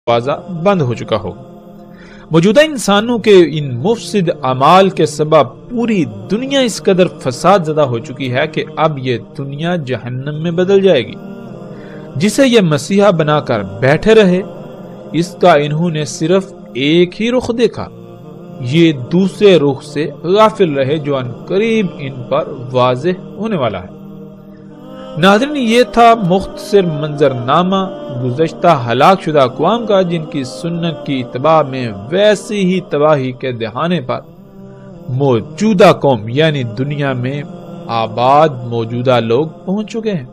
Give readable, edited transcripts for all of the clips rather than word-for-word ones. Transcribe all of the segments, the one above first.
دروازہ بند ہو چکا ہو۔ موجودہ انسانوں کے ان مفسد اعمال کے سبب پوری دنیا اس قدر فساد زدہ ہو چکی ہے کہ اب یہ دنیا جہنم میں بدل جائے گی۔ جسے یہ مسیحا بنا کر بیٹھے رہے، اس کا انہوں نے صرف ایک ہی رخ دیکھا، یہ دوسرے رخ سے غافل رہے جو عنقریب ان پر واضح ہونے والا ہے۔ ناظرین، یہ تھا مختصر منظرنامہ گزشتہ ہلاک شدہ اقوام کا، جن کی سنت کی اتباع میں ویسی ہی تباہی کے دہانے پر موجودہ قوم یعنی دنیا میں آباد موجودہ لوگ پہنچ چکے ہیں۔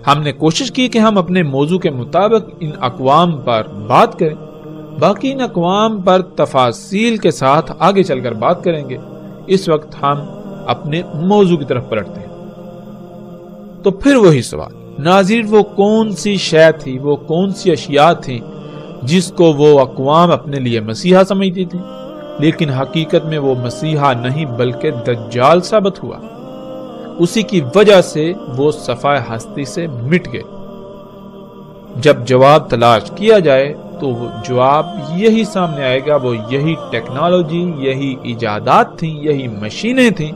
ہم نے کوشش کی کہ ہم اپنے موضوع کے مطابق ان اقوام پر بات کریں، باقی ان اقوام پر تفاصیل کے ساتھ آگے چل کر بات کریں گے۔ اس وقت ہم اپنے موضوع کی طرف پلٹتے ہیں۔ تو پھر وہی سوال، ناظرین، وہ کون سی شے تھی، وہ کون سی اشیاء تھیں جس کو وہ اقوام اپنے لیے مسیحا سمجھتی تھی، لیکن حقیقت میں وہ مسیحا نہیں بلکہ دجال ثابت ہوا۔ اسی کی وجہ سے وہ صفحہ ہستی سے مٹ گئے۔ جب جواب تلاش کیا جائے تو وہ جواب یہی سامنے آئے گا، وہ یہی ٹیکنالوجی، یہی ایجادات تھیں، یہی مشینیں تھیں،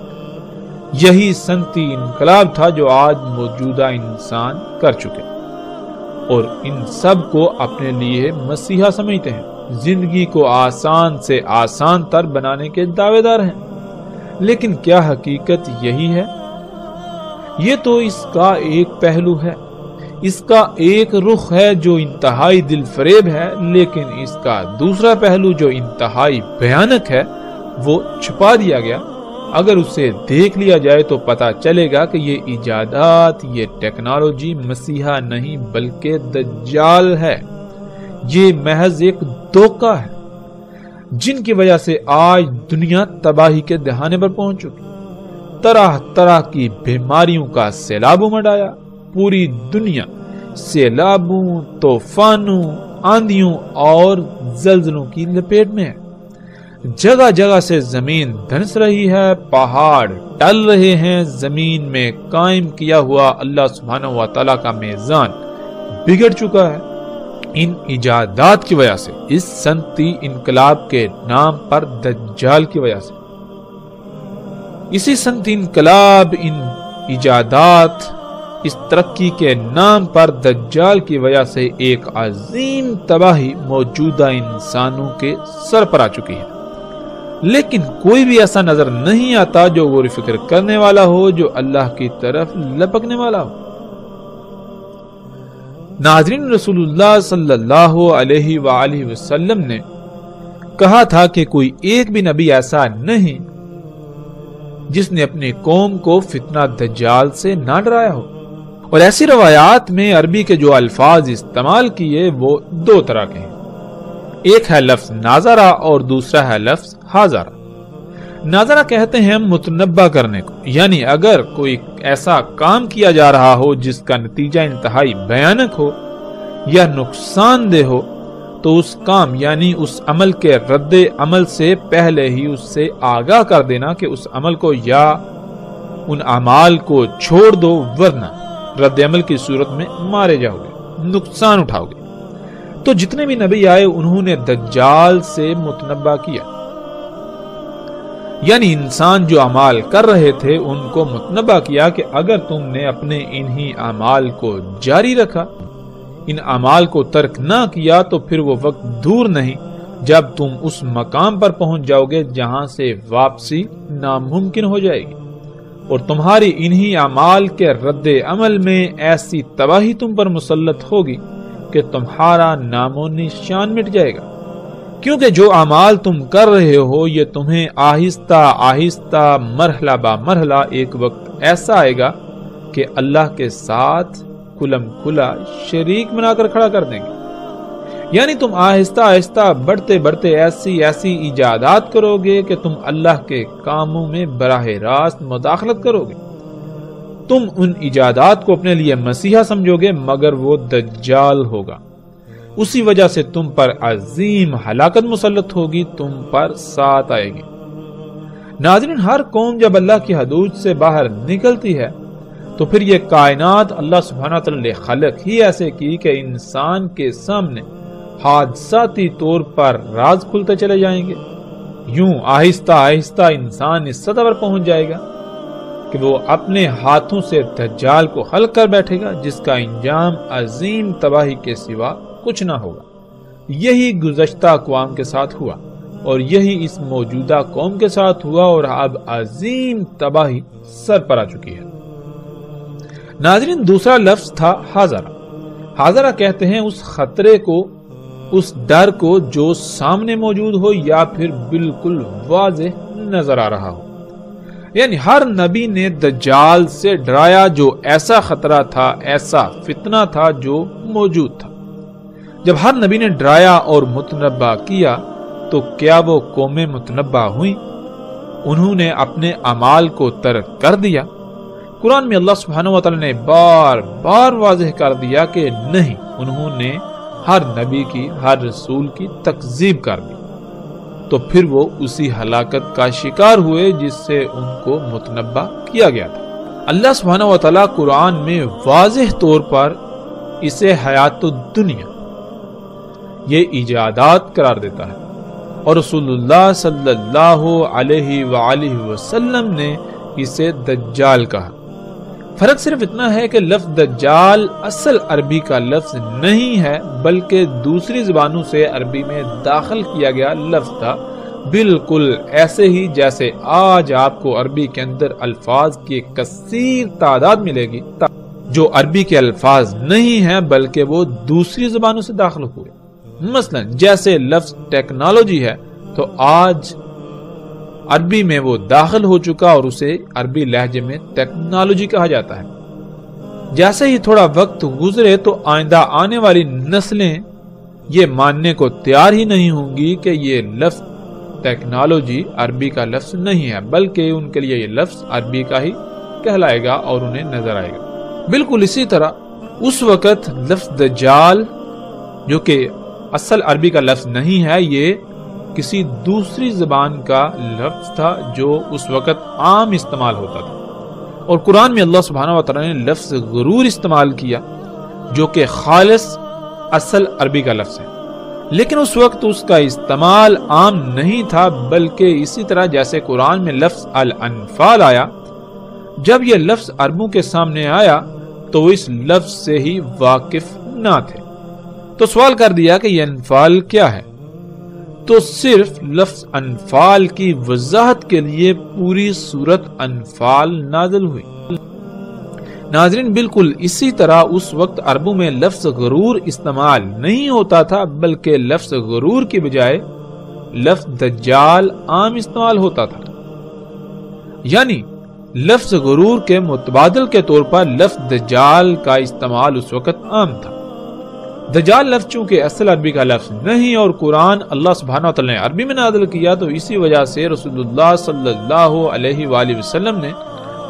یہی صنعتی انقلاب تھا جو آج موجودہ انسان کر چکے اور ان سب کو اپنے لیے مسیحا سمجھتے ہیں، زندگی کو آسان سے آسان تر بنانے کے دعوے دار ہیں۔ لیکن کیا حقیقت یہی ہے؟ یہ تو اس کا ایک پہلو ہے، اس کا ایک رخ ہے جو انتہائی دل فریب ہے، لیکن اس کا دوسرا پہلو جو انتہائی بھیانک ہے وہ چھپا دیا گیا۔ اگر اسے دیکھ لیا جائے تو پتا چلے گا کہ یہ ایجادات، یہ ٹیکنالوجی مسیحا نہیں بلکہ دجال ہے۔ یہ محض ایک دھوکہ ہے جن کی وجہ سے آج دنیا تباہی کے دہانے پر پہنچ چکی، طرح طرح کی بیماریوں کا سیلاب امڈ آیا، پوری دنیا سیلابوں، طوفانوں، آندھیوں اور زلزلوں کی لپیٹ میں ہے۔ جگہ جگہ سے زمین دھنس رہی ہے، پہاڑ ٹل رہے ہیں، زمین میں قائم کیا ہوا اللہ سبحانہ و تعالیٰ کا میزان بگڑ چکا ہے ان ایجادات کی وجہ سے، اس صنعتی انقلاب کے نام پر دجال کی وجہ سے۔ اسی صنعتی انقلاب، ان ایجادات، اس ترقی کے نام پر دجال کی وجہ سے ایک عظیم تباہی موجودہ انسانوں کے سر پر آ چکی ہے۔ لیکن کوئی بھی ایسا نظر نہیں آتا جو غور و فکر کرنے والا ہو، جو اللہ کی طرف لپکنے والا ہو۔ ناظرین، رسول اللہ صلی اللہ علیہ وآلہ وسلم نے کہا تھا کہ کوئی ایک بھی نبی ایسا نہیں جس نے اپنی قوم کو فتنہ دجال سے نہ ڈرایا ہو۔ اور ایسی روایات میں عربی کے جو الفاظ استعمال کیے وہ دو طرح کے ہیں، ایک ہے لفظ ناظرہ اور دوسرا ہے لفظ حاضرہ۔ ناظرہ کہتے ہیں متنبہ کرنے کو، یعنی اگر کوئی ایسا کام کیا جا رہا ہو جس کا نتیجہ انتہائی بھیانک ہو یا نقصان دہ ہو تو اس کام یعنی اس عمل کے رد عمل سے پہلے ہی اس سے آگاہ کر دینا کہ اس عمل کو یا ان اعمال کو چھوڑ دو، ورنہ رد عمل کی صورت میں مارے جاؤ گے، نقصان اٹھاؤ گے۔ تو جتنے بھی نبی آئے انہوں نے دجال سے متنبہ کیا، یعنی انسان جو اعمال کر رہے تھے ان کو متنبہ کیا کہ اگر تم نے اپنے انہی اعمال کو جاری رکھا، ان اعمال کو ترک نہ کیا، تو پھر وہ وقت دور نہیں جب تم اس مقام پر پہنچ جاؤ گے جہاں سے واپسی ناممکن ہو جائے گی، اور تمہاری انہی اعمال کے رد عمل میں ایسی تباہی تم پر مسلط ہوگی کہ تمہارا نام و نشان مٹ جائے گا، کیونکہ جو اعمال تم کر رہے ہو یہ تمہیں آہستہ آہستہ مرحلہ با مرحلہ ایک وقت ایسا آئے گا کہ اللہ کے ساتھ کھلم کھلا شریک بنا کر کھڑا کر دیں گے۔ یعنی تم آہستہ آہستہ بڑھتے بڑھتے ایسی ایجادات کرو گے کہ تم اللہ کے کاموں میں براہ راست مداخلت کرو گے۔ تم ان ایجادات کو اپنے لیے مسیحا سمجھو گے، مگر وہ دجال ہوگا۔ اسی وجہ سے تم پر عظیم ہلاکت مسلط ہوگی، تم پر ساتھ آئے گی۔ ناظرین، ہر قوم جب اللہ کی حدود سے باہر نکلتی ہے تو پھر یہ کائنات اللہ سبحانہ وتعالی نے خلق ہی ایسے کی کہ انسان کے سامنے حادثاتی طور پر راز کھلتے چلے جائیں گے۔ یوں آہستہ آہستہ انسان اس سطح پر پہنچ جائے گا کہ وہ اپنے ہاتھوں سے دجال کو ہلک کر بیٹھے گا، جس کا انجام عظیم تباہی کے سوا کچھ نہ ہوگا۔ یہی گزشتہ اقوام کے ساتھ ہوا اور یہی اس موجودہ قوم کے ساتھ ہوا، اور اب عظیم تباہی سر پر آ چکی ہے۔ ناظرین، دوسرا لفظ تھا حاضرہ۔ حاضرہ کہتے ہیں اس خطرے کو، اس ڈر کو جو سامنے موجود ہو یا پھر بالکل واضح نظر آ رہا ہو۔ یعنی ہر نبی نے دجال سے ڈرایا جو ایسا خطرہ تھا، ایسا فتنہ تھا جو موجود تھا۔ جب ہر نبی نے ڈرایا اور متنبہ کیا تو کیا وہ قومیں متنبہ ہوئیں؟ انہوں نے اپنے اعمال کو ترک کر دیا؟ قرآن میں اللہ سبحانہ و تعالی نے بار بار واضح کر دیا کہ نہیں، انہوں نے ہر نبی کی، ہر رسول کی تکذیب کر دی، تو پھر وہ اسی ہلاکت کا شکار ہوئے جس سے ان کو متنبہ کیا گیا تھا۔ اللہ سبحانہ و تعالی قرآن میں واضح طور پر اسے حیات الدنیا، یہ ایجادات قرار دیتا ہے، اور رسول اللہ صلی اللہ علیہ وآلہ وسلم نے اسے دجال کہا۔ فرق صرف اتنا ہے کہ لفظ دجال اصل عربی کا لفظ نہیں ہے، بلکہ دوسری زبانوں سے عربی میں داخل کیا گیا لفظ تھا، بالکل ایسے ہی جیسے آج آپ کو عربی کے اندر الفاظ کی کثیر تعداد ملے گی جو عربی کے الفاظ نہیں ہیں بلکہ وہ دوسری زبانوں سے داخل ہوئے۔ مثلا جیسے لفظ ٹیکنالوجی ہے تو آج عربی میں وہ داخل ہو چکا اور اسے عربی لہجے میں ٹیکنالوجی کہا جاتا ہے۔ جیسے ہی تھوڑا وقت گزرے تو آئندہ آنے والی نسلیں یہ ماننے کو تیار ہی نہیں ہوں گی کہ یہ لفظ ٹیکنالوجی عربی کا لفظ نہیں ہے، بلکہ ان کے لیے یہ لفظ عربی کا ہی کہلائے گا اور انہیں نظر آئے گا۔ بالکل اسی طرح اس وقت لفظ دجال، جو کہ اصل عربی کا لفظ نہیں ہے، یہ کسی دوسری زبان کا لفظ تھا جو اس وقت عام استعمال ہوتا تھا، اور قرآن میں اللہ سبحانہ و تعالی نے لفظ غرور استعمال کیا جو کہ خالص اصل عربی کا لفظ ہے، لیکن اس وقت اس کا استعمال عام نہیں تھا، بلکہ اسی طرح جیسے قرآن میں لفظ الانفال آیا، جب یہ لفظ عربوں کے سامنے آیا تو وہ اس لفظ سے ہی واقف نہ تھے، تو سوال کر دیا کہ یہ انفال کیا ہے، تو صرف لفظ انفال کی وضاحت کے لیے پوری سورت انفال نازل ہوئی۔ ناظرین، بالکل اسی طرح اس وقت عربوں میں لفظ غرور استعمال نہیں ہوتا تھا، بلکہ لفظ غرور کی بجائے لفظ دجال عام استعمال ہوتا تھا۔ یعنی لفظ غرور کے متبادل کے طور پر لفظ دجال کا استعمال اس وقت عام تھا۔ دجال لفظ چونکہ اصل عربی کا لفظ نہیں اور قرآن اللہ سبحانہ و تعالی نے عربی میں نازل کیا، تو اسی وجہ سے رسول اللہ صلی اللہ علیہ وآلہ وسلم نے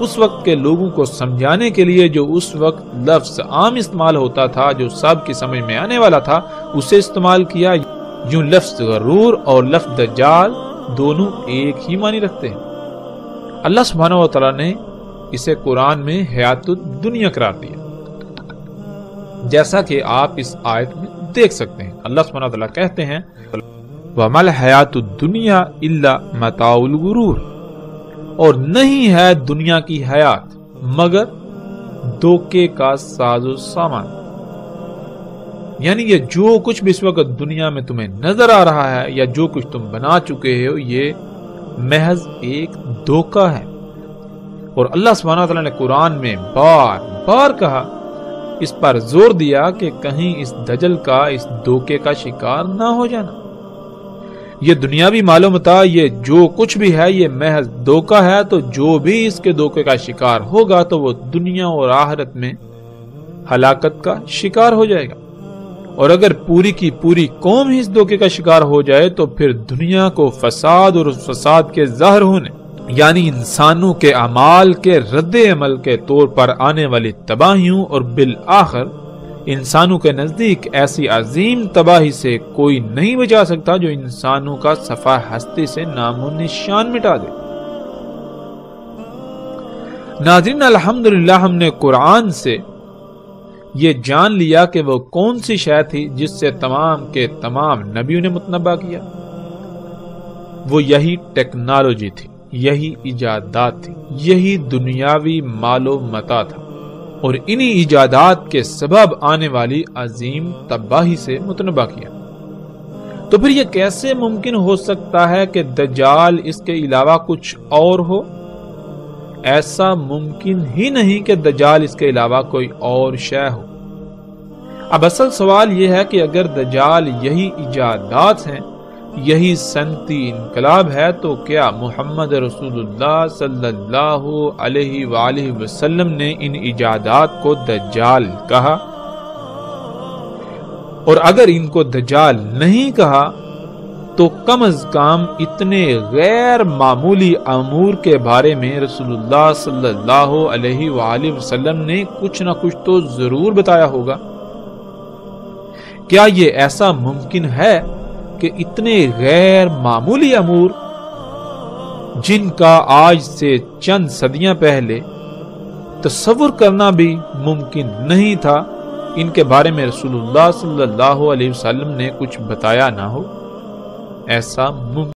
اس وقت کے لوگوں کو سمجھانے کے لیے جو اس وقت لفظ عام استعمال ہوتا تھا، جو سب کی سمجھ میں آنے والا تھا، اسے استعمال کیا۔ یوں لفظ غرور اور لفظ دجال دونوں ایک ہی معنی رکھتے ہیں۔ اللہ سبحانہ و تعالی نے اسے قرآن میں حیات الدنیا قرار دیا، جیسا کہ آپ اس آیت میں دیکھ سکتے ہیں۔ اللہ سبحانہ و تعالی کہتے ہیں وَمَا الْحَيَاةُ الدُّنْيَا إِلَّا مَتَاعُ الْغُرُورِ، اور نہیں ہے دنیا کی حیات مگر دھوکے کا ساز و سامان۔ یعنی یہ جو کچھ بھی اس وقت دنیا میں تمہیں نظر آ رہا ہے یا جو کچھ تم بنا چکے ہو، یہ محض ایک دھوکہ ہے۔ اور اللہ سبحانہ وتعالی نے قرآن میں بار بار کہا، اس پر زور دیا کہ کہیں اس دجل کا، اس دھوکے کا شکار نہ ہو جانا۔ یہ دنیاوی مال و متاع، یہ جو کچھ بھی ہے، یہ محض دھوکہ ہے، تو جو بھی اس کے دھوکے کا شکار ہوگا تو وہ دنیا اور آخرت میں ہلاکت کا شکار ہو جائے گا۔ اور اگر پوری کی پوری قوم ہی اس دھوکے کا شکار ہو جائے تو پھر دنیا کو فساد اور اس فساد کے ظاہر ہونے، یعنی انسانوں کے اعمال کے رد عمل کے طور پر آنے والی تباہیوں، اور بالآخر انسانوں کے نزدیک ایسی عظیم تباہی سے کوئی نہیں بچا سکتا جو انسانوں کا صفحہ ہستی سے نام و نشان مٹا دے۔ ناظرین، الحمدللہ ہم نے قرآن سے یہ جان لیا کہ وہ کون سی شے تھی جس سے تمام کے تمام نبیوں نے متنبع کیا۔ وہ یہی ٹیکنالوجی تھی، یہی ایجادات تھی، یہی دنیاوی مال و متاع تھا، اور انہی ایجادات کے سبب آنے والی عظیم تباہی سے متنبع کیا۔ تو پھر یہ کیسے ممکن ہو سکتا ہے کہ دجال اس کے علاوہ کچھ اور ہو؟ ایسا ممکن ہی نہیں کہ دجال اس کے علاوہ کوئی اور شے ہو۔ اب اصل سوال یہ ہے کہ اگر دجال یہی ایجادات ہیں، یہی صنعتی انقلاب ہے، تو کیا محمد رسول اللہ صلی اللہ علیہ وآلہ وسلم نے ان ایجادات کو دجال کہا؟ اور اگر ان کو دجال نہیں کہا تو کم از کم اتنے غیر معمولی امور کے بارے میں رسول اللہ صلی اللہ علیہ وآلہ وسلم نے کچھ نہ کچھ تو ضرور بتایا ہوگا۔ کیا یہ ایسا ممکن ہے کہ اتنے غیر معمولی امور جن کا آج سے چند صدیاں پہلے تصور کرنا بھی ممکن نہیں تھا، ان کے بارے میں رسول اللہ صلی اللہ علیہ وسلم نے کچھ بتایا نہ ہو؟ ایسا ممکن